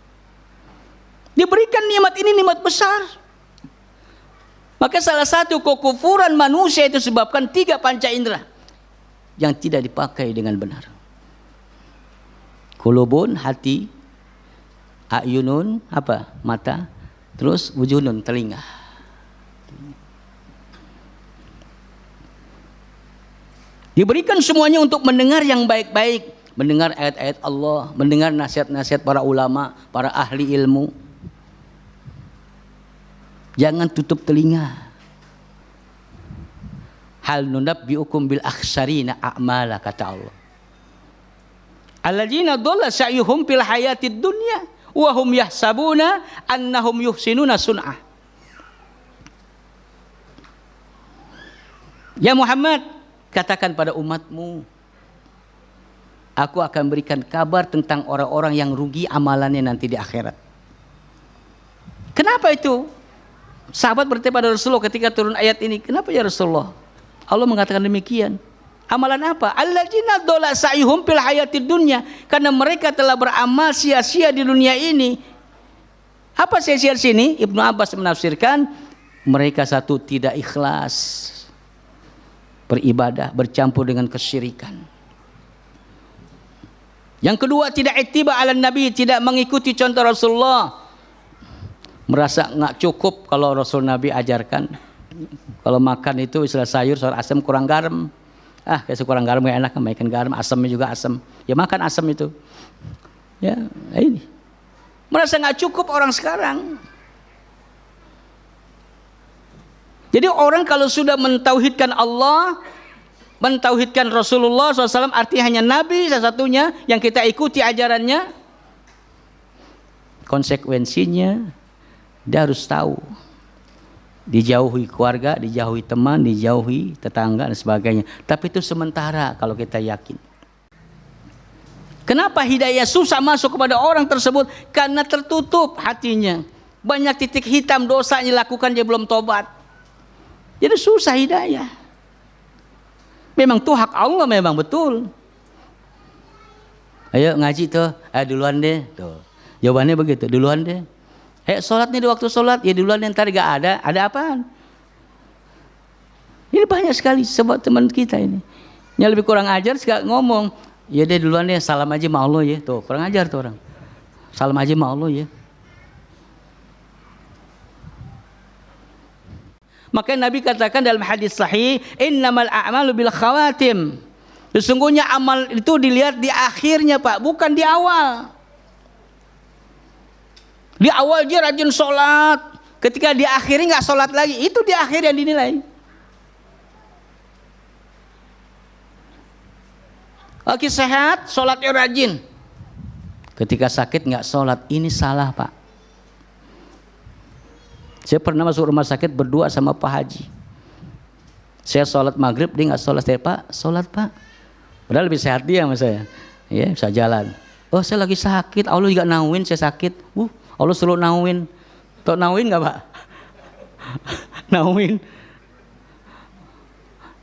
Diberikan nikmat ini, nikmat besar. Maka salah satu kekufuran manusia itu sebabkan 3 panca indera yang tidak dipakai dengan benar. Kulubun, hati, ayunun, apa? Mata, terus wujunun, telinga. Diberikan semuanya untuk mendengar yang baik-baik, mendengar ayat-ayat Allah, mendengar nasihat-nasihat para ulama, para ahli ilmu. Jangan tutup telinga. Hal nunabbiukum bil akhsarina a'mala, kata Allah. Alladzina dhalla sa'yuhum fil hayatid dunya wa hum yahsabuna annahum yuhsinuna sun'ah. Ya Muhammad, katakan pada umatmu, aku akan berikan kabar tentang orang-orang yang rugi amalannya nanti di akhirat. Kenapa itu? Sahabat bertanya pada Rasulullah ketika turun ayat ini, kenapa ya Rasulullah? Allah mengatakan demikian. Amalan apa? Alladzina dhalla sa'yuhum fil hayatid dunya, karena mereka telah beramal sia-sia di dunia ini. Apa sia-sia di sini? Ibnu Abbas menafsirkan, mereka satu tidak ikhlas beribadah, bercampur dengan kesyirikan. Yang kedua, tidak ittiba ala Nabi, tidak mengikuti contoh Rasulullah. Merasa nggak cukup kalau Rasul Nabi ajarkan. Kalau makan itu istilah sayur asam kurang garam. Kayak kurang garam gak enak, makan garam, asamnya juga asam. Ya makan asam itu. Ya, ini. Merasa nggak cukup orang sekarang. Jadi orang kalau sudah mentauhidkan Allah, mentauhidkan Rasulullah SAW, artinya hanya Nabi satu-satunya yang kita ikuti ajarannya, konsekuensinya dia harus tahu, dijauhi keluarga, dijauhi teman, dijauhi tetangga dan sebagainya. Tapi itu sementara kalau kita yakin. Kenapa hidayah susah masuk kepada orang tersebut? Karena tertutup hatinya, banyak titik hitam dosanya lakukan, dia belum tobat. Jadi susah hidayah. Memang itu hak Allah, memang betul. Ayo ngaji tuh, duluan deh. Tuh. Jawabannya begitu, duluan deh. Sholat nih di waktu sholat, ya duluan deh, ntar gak ada. Ada apaan? Ini banyak sekali sebab teman kita ini. Yang lebih kurang ajar suka ngomong, ya deh duluan deh, salam aja sama Allah ya. Tuh, kurang ajar tuh orang. Salam aja sama Allah ya. Maka Nabi katakan dalam hadis sahih, innamal a'malu bil khawatim. Sesungguhnya amal itu dilihat di akhirnya, Pak, bukan di awal. Di awal dia rajin sholat, ketika di akhirnya nggak sholat lagi, itu di akhir yang dinilai. Lagi sehat, sholatnya rajin. Ketika sakit nggak sholat, ini salah, Pak. Saya pernah masuk rumah sakit berdua sama Pak Haji. Saya sholat maghrib, dia nggak sholat. Saya, Pak, sholat Pak. Padahal lebih sehat dia sama saya. Ya, bisa jalan. Oh, saya lagi sakit. Allah juga nauin saya sakit. Allah selalu nauin. Tahu nauin nggak, Pak? Nauin.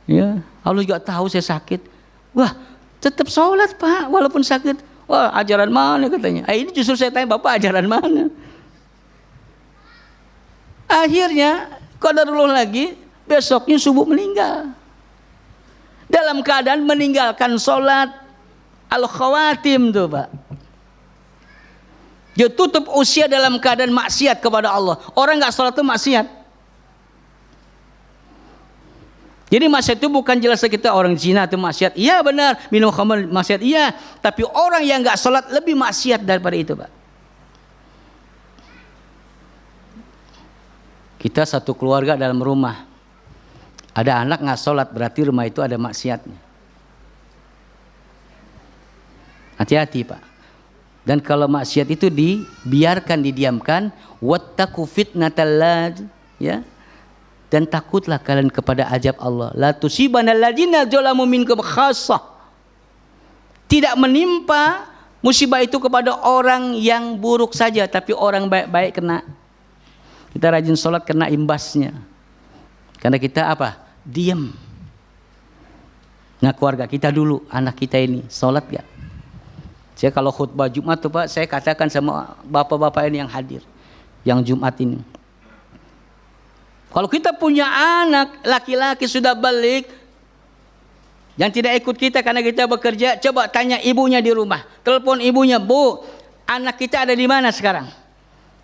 Ya, Allah juga tahu saya sakit. Wah, tetap sholat, Pak, walaupun sakit. Wah, ajaran mana katanya? Ini justru saya tanya, Bapak ajaran mana? Akhirnya qadarullah lagi, besoknya subuh meninggal. Dalam keadaan meninggalkan sholat al-khawatim tuh, Pak. Dia tutup usia dalam keadaan maksiat kepada Allah. Orang nggak sholat itu maksiat. Jadi maksiat itu bukan jelas kita orang zina itu maksiat. Iya benar, minum khamr maksiat iya. Tapi orang yang nggak sholat lebih maksiat daripada itu, Pak. Kita satu keluarga dalam rumah, ada anak nggak sholat, berarti rumah itu ada maksiatnya. Hati-hati, Pak. Dan kalau maksiat itu dibiarkan, didiamkan, wattaqu fitnatal lad, ya. Dan takutlah kalian kepada azab Allah. La tusibanal ladzina zalamu minkum khassah. Tidak menimpa musibah itu kepada orang yang buruk saja, tapi orang baik-baik kena. Kita rajin sholat kena imbasnya. Karena kita apa? Diam. Nah, keluarga kita dulu, anak kita ini sholat gak? Saya kalau khutbah Jumat tuh, Pak, saya katakan sama bapak-bapak ini yang hadir, yang Jumat ini. Kalau kita punya anak laki-laki sudah balik, yang tidak ikut kita karena kita bekerja, coba tanya ibunya di rumah. Telepon ibunya, Bu, anak kita ada di mana sekarang?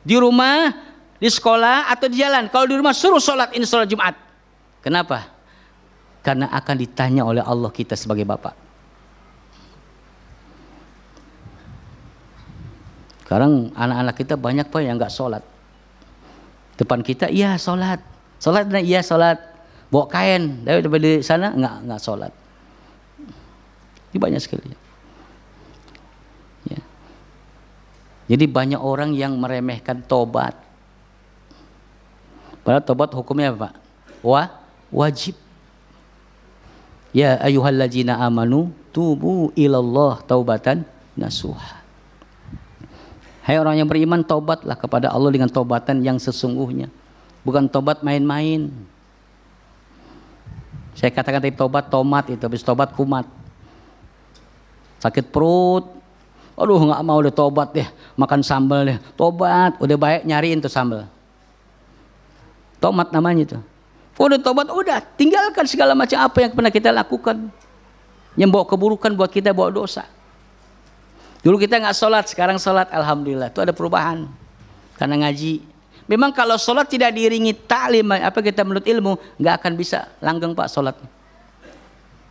Di rumah, di sekolah, atau di jalan? Kalau di rumah suruh sholat, ini sholat Jumat. Kenapa? Karena akan ditanya oleh Allah kita sebagai bapak. Sekarang anak-anak kita banyak, Pak, yang nggak sholat. Depan kita, iya sholat. Sholat, iya sholat. Bawa kain, dari sana nggak sholat. Ini banyak sekali. Ya. Jadi banyak orang yang meremehkan tobat. Padahal tobat hukumnya apa, Pak? Wajib. Ya ayyuhalladzina amanu tubu ilallah taubatan nasuha. Hai orang yang beriman, tobatlah kepada Allah dengan tobatan yang sesungguhnya. Bukan tobat main-main. Saya katakan tadi tobat tomat itu, habis tobat kumat. Sakit perut, aduh nggak mau udah tobat deh, makan sambal deh. Tobat, udah baik nyariin tuh sambal. Tomat namanya itu. Udah tobat, udah tinggalkan segala macam apa yang pernah kita lakukan, yang bawa keburukan buat kita, bawa dosa. Dulu kita nggak sholat, sekarang sholat, alhamdulillah. Itu ada perubahan karena ngaji. Memang kalau sholat tidak diiringi taklim, apa kita menuntut ilmu, nggak akan bisa langgeng, Pak, sholat.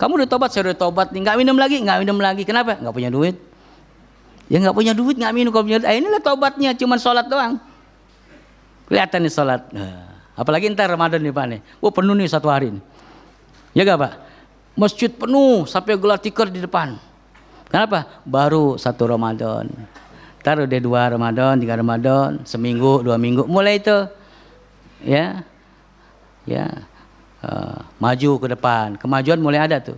Kamu udah tobat, saya udah tobat nih, nggak minum lagi. Kenapa? Nggak punya duit. Ya nggak punya duit, nggak minum. Kalau punya duit, inilah tobatnya, cuman sholat doang. Kelihatan nih sholat. Apalagi ntar Ramadan nih, Pak nih. Penuh nih satu hari nih. Ya nggak, Pak? Masjid penuh sampai gelar tikar di depan. Kenapa? Baru 1 Ramadan. Ntar udah 2 Ramadan, 3 Ramadan, seminggu, 2 minggu, mulai itu, ya, maju ke depan. Kemajuan mulai ada tuh.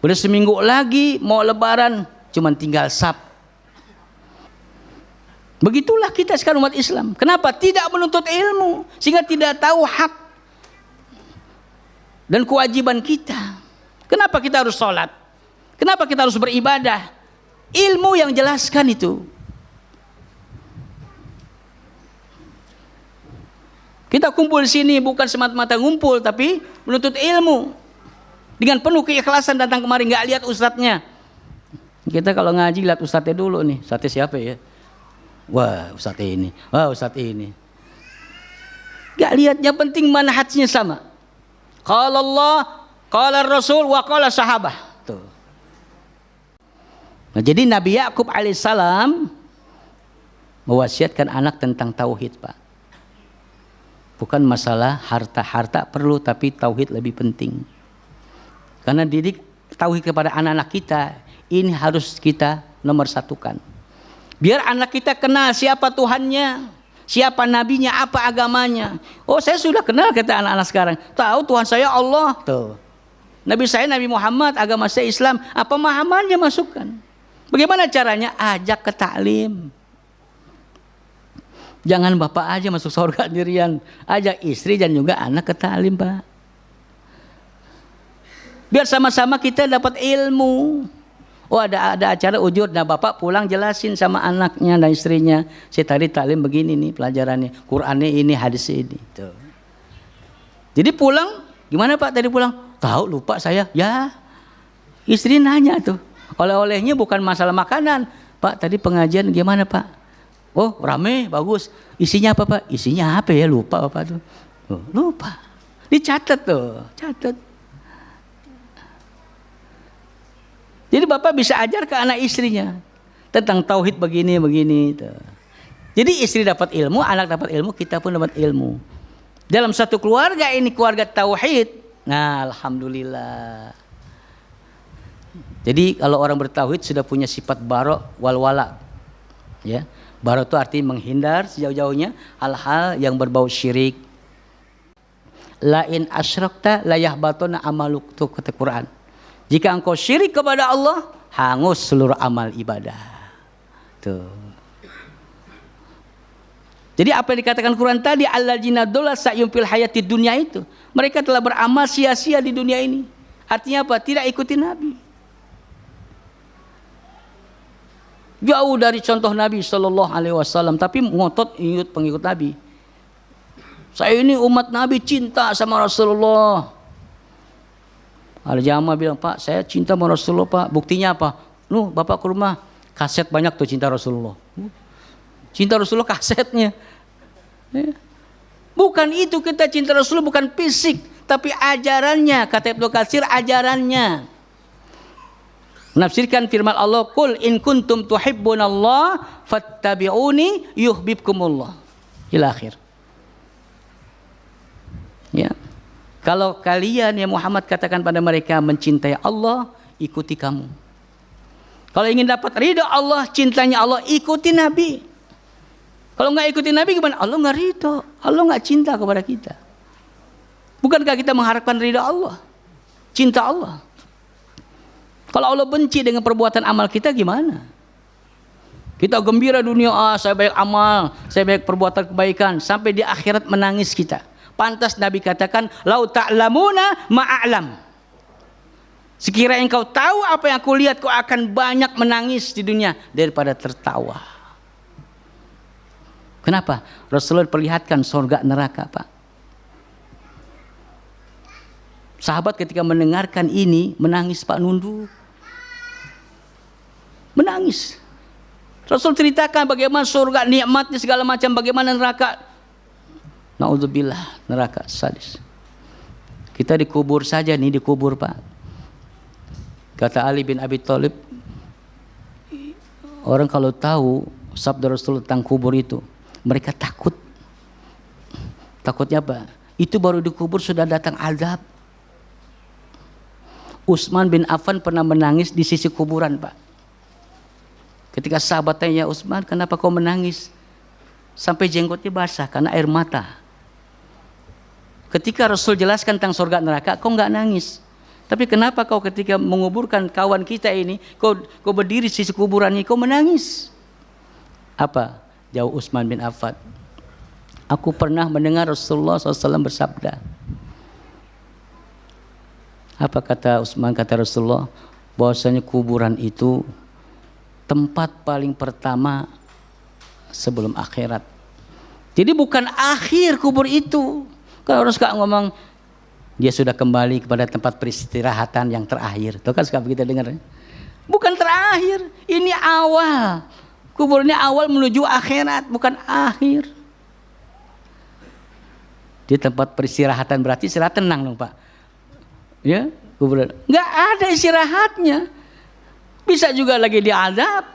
Udah seminggu lagi mau Lebaran, cuman tinggal sab. Begitulah kita sekarang umat Islam. Kenapa? Tidak menuntut ilmu, sehingga tidak tahu hak dan kewajiban kita. Kenapa kita harus sholat? Kenapa kita harus beribadah? Ilmu yang jelaskan itu. Kita kumpul di sini bukan semata-mata ngumpul, tapi menuntut ilmu. Dengan penuh keikhlasan datang kemari, nggak lihat ustadznya. Kita kalau ngaji lihat ustadznya dulu nih. Ustadznya siapa ya? Wah, ustadznya ini. Wah, ustadznya ini. Nggak lihat, yang penting manhajnya sama. Qala Allah, qala Rasul, wa qala sahabah. Tuh. Nah, jadi Nabi Yakub alaihissalam mewasiatkan anak tentang tauhid, Pak. Bukan masalah harta perlu, tapi tauhid lebih penting. Karena didik tauhid kepada anak-anak kita ini harus kita nomor satukan. Biar anak kita kenal siapa Tuhannya, siapa nabinya, apa agamanya. Oh, saya sudah kenal, kata anak-anak sekarang. Tahu Tuhan saya Allah. Tuh. Nabi saya Nabi Muhammad, agama saya Islam. Apa pemahamannya masukkan. Bagaimana caranya? Ajak ke taklim. Jangan bapak aja masuk surga sendirian. Ajak istri dan juga anak ke taklim, Pak. Biar sama-sama kita dapat ilmu. Oh, ada acara ujur. Nah, bapak pulang jelasin sama anaknya dan istrinya. Saya tadi taklim begini nih pelajarannya. Qur'annya ini, hadis ini. Tuh. Jadi pulang, gimana Pak tadi pulang? Tahu, lupa saya. Ya, istri nanya tuh. Oleh-olehnya bukan masalah makanan. Pak, tadi pengajian gimana Pak? Oh, rame, bagus. Isinya apa Pak? Isinya apa ya? Lupa Bapak tuh. Oh, lupa. Dicatat tuh, catat. Jadi Bapak bisa ajar ke anak istrinya tentang tauhid begini. Tuh. Jadi istri dapat ilmu, anak dapat ilmu, kita pun dapat ilmu. Dalam satu keluarga ini, keluarga tauhid. Nah, alhamdulillah. Jadi kalau orang bertauhid sudah punya sifat bara wal wala. Ya. Bara itu artinya menghindar sejauh-jauhnya hal-hal yang berbau syirik. La in asyrakta la yahbatuna amaluk, tuh kata Quran. Jika engkau syirik kepada Allah, hangus seluruh amal ibadah. Tuh. Jadi apa yang dikatakan Quran tadi, alladzina dalla sa'yum fil hayati dunya itu, mereka telah beramal sia-sia di dunia ini. Artinya apa? Tidak ikuti Nabi. Jauh dari contoh Nabi Sallallahu Alaihi Wasallam, tapi ngotot ikut pengikut Nabi. Saya ini umat Nabi, cinta sama Rasulullah. Ada jamaah bilang, Pak, saya cinta sama Rasulullah Pak. Buktinya apa? Nuh, Bapak ke rumah, kaset banyak tuh cinta Rasulullah. Cinta Rasulullah kasetnya. Bukan itu kita cinta Rasulullah, bukan fisik, tapi ajarannya. Kata Ibnu Katsir, ajarannya. Menafsirkan firman Allah, "Qul in kuntum tuhibbunallah fattabi'uni yuhibbukumullah." Ila akhir. Ya. Kalau kalian ya Muhammad katakan pada mereka mencintai Allah, ikuti kamu. Kalau ingin dapat ridha Allah, cintanya Allah, ikuti Nabi. Kalau enggak ikuti Nabi gimana? Allah enggak ridha, Allah enggak cinta kepada kita. Bukankah kita mengharapkan ridha Allah? Cinta Allah. Kalau Allah benci dengan perbuatan amal kita gimana? Kita gembira dunia, saya banyak amal, saya banyak perbuatan kebaikan, sampai di akhirat menangis kita. Pantas Nabi katakan, lau ta'lamuna ma'a'lam. Sekiranya engkau tahu apa yang aku lihat, kau akan banyak menangis di dunia daripada tertawa. Kenapa? Rasulullah perlihatkan surga neraka, Pak. Sahabat ketika mendengarkan ini menangis, Pak, nunduk. Menangis. Rasul ceritakan bagaimana surga nikmatnya segala macam, bagaimana neraka. Naudzubillah, neraka sadis. Kita dikubur saja nih, dikubur Pak. Kata Ali bin Abi Thalib, orang kalau tahu sabda Rasul tentang kubur itu, mereka takut. Takutnya apa? Itu baru dikubur sudah datang azab. Utsman bin Affan pernah menangis di sisi kuburan, Pak. Ketika sahabat tanya, Utsman, kenapa kau menangis? Sampai jenggotnya basah karena air mata. Ketika Rasul jelaskan tentang surga neraka, kau enggak nangis. Tapi kenapa kau ketika menguburkan kawan kita ini, kau berdiri di sisi kuburannya, kau menangis? Apa? Jawab Utsman bin Affan, aku pernah mendengar Rasulullah SAW bersabda. Apa kata Utsman? Kata Rasulullah, bahwasanya kuburan itu tempat paling pertama sebelum akhirat. Jadi bukan akhir kubur itu. Kan orang suka ngomong dia sudah kembali kepada tempat peristirahatan yang terakhir. Itu kan suka kita dengar. Bukan terakhir, ini awal. Kubur ini awal menuju akhirat, bukan akhir. Di tempat peristirahatan berarti istirahat tenang dong Pak. Ya, kubur. Nggak ada istirahatnya. Bisa juga lagi diazab.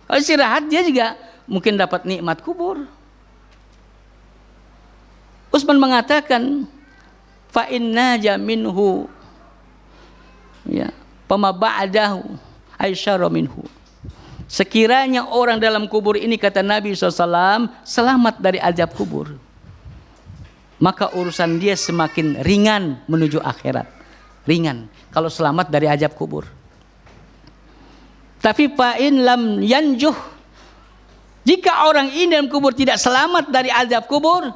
Kalau istirahat dia juga mungkin dapat nikmat kubur. Utsman mengatakan fa inna jaminhu ya pama ba'dahu aisyara minhu. Sekiranya orang dalam kubur ini, kata Nabi SAW, selamat dari azab kubur, maka urusan dia semakin ringan menuju akhirat. Ringan kalau selamat dari azab kubur. Tapi fa in lam yanjuh, jika orang ini dalam kubur tidak selamat dari azab kubur,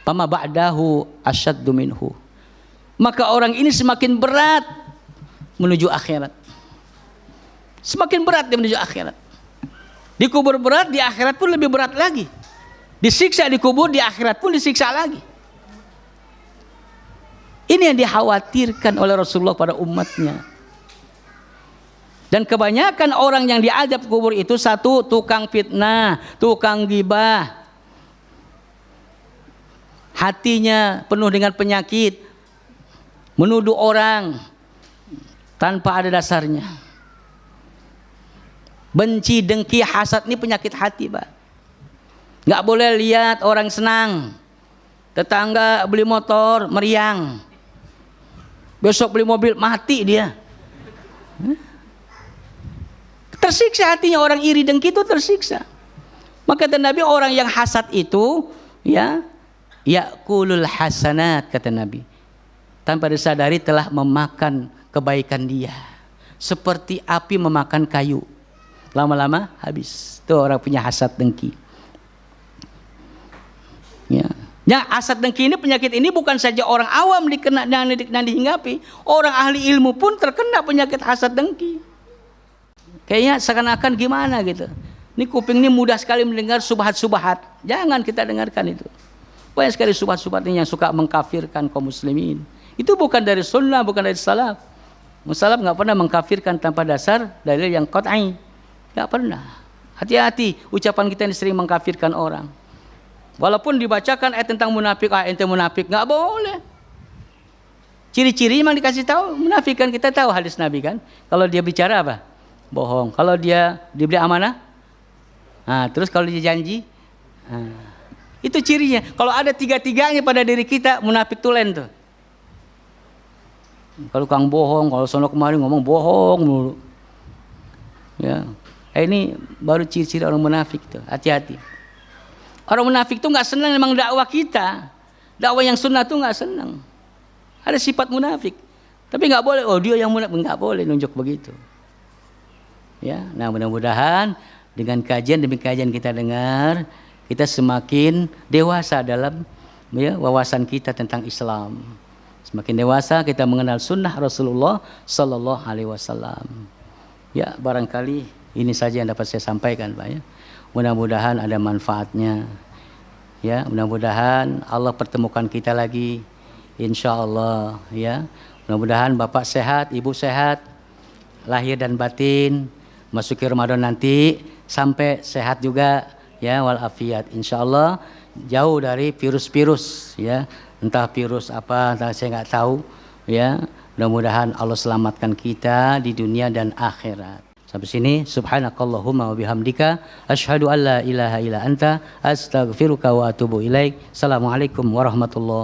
pama ba'dahu asyaddu minhu, maka orang ini semakin berat menuju akhirat. Semakin berat dia menuju akhirat. Di kubur berat, di akhirat pun lebih berat lagi. Disiksa di kubur, di akhirat pun disiksa lagi. Ini yang dikhawatirkan oleh Rasulullah pada umatnya. Dan kebanyakan orang yang diazab kubur itu, satu, tukang fitnah, tukang gibah, hatinya penuh dengan penyakit, menuduh orang tanpa ada dasarnya. Benci, dengki, hasad, ini penyakit hati Pak. Nggak boleh lihat orang senang, tetangga beli motor meriang, besok beli mobil mati dia. Tersiksa hatinya, orang iri dengki itu tersiksa. Maka kata Nabi, orang yang hasad itu ya ya'kulul hasanat, kata Nabi, tanpa disadari telah memakan kebaikan dia, seperti api memakan kayu, lama-lama habis. Itu orang punya hasad dengki. Ya. Yang hasad dengki ini, penyakit ini bukan saja orang awam dikena dan dihinggapi, orang ahli ilmu pun terkena penyakit hasad dengki. Kayaknya seakan-akan gimana gitu. Ini kuping ini mudah sekali mendengar subhat-subhat. Jangan kita dengarkan itu. Banyak sekali subhat-subhat ini yang suka mengkafirkan kaum muslimin. Itu bukan dari sunnah, bukan dari salaf. Salaf nggak pernah mengkafirkan tanpa dasar dalil yang qat'i. Nggak pernah. Hati-hati ucapan kita ini sering mengkafirkan orang. Walaupun dibacakan ayat tentang munafik, ente munafik, nggak boleh. Ciri-ciri memang dikasih tahu munafik kan, kita tahu hadis Nabi kan. Kalau dia bicara apa? Bohong. Kalau dia diberi amanah, terus kalau dia janji, itu cirinya. Kalau ada tiga-tiganya pada diri kita, munafik tulen tuh. Kalau kang bohong, kalau sono kemarin ngomong bohong mulu. Ya, ini baru ciri-ciri orang munafik tuh. Hati-hati. Orang munafik tuh nggak senang memang dakwah kita. Dakwah yang sunnah tuh nggak senang. Ada sifat munafik. Tapi nggak boleh. Oh dia yang munafik, nggak boleh nunjuk begitu. Ya, nah mudah-mudahan dengan kajian demi kajian kita dengar, kita semakin dewasa dalam wawasan kita tentang Islam. Semakin dewasa kita mengenal sunnah Rasulullah Sallallahu Alaihi Wasallam. Ya, barangkali ini saja yang dapat saya sampaikan, Pak. Ya. Mudah-mudahan ada manfaatnya. Ya, mudah-mudahan Allah pertemukan kita lagi, insya Allah. Ya, mudah-mudahan Bapak sehat, Ibu sehat, lahir dan batin. Masuki Ramadan nanti sampai sehat juga ya, walafiat insyaallah, jauh dari virus-virus ya, entah virus apa, entah saya nggak tahu ya. Mudah-mudahan Allah selamatkan kita di dunia dan akhirat. Sampai sini, subhanakallahumma wa bihamdika asyhadu an la ilaha illa anta astaghfiruka wa atubu ilaik. Assalamualaikum warahmatullahi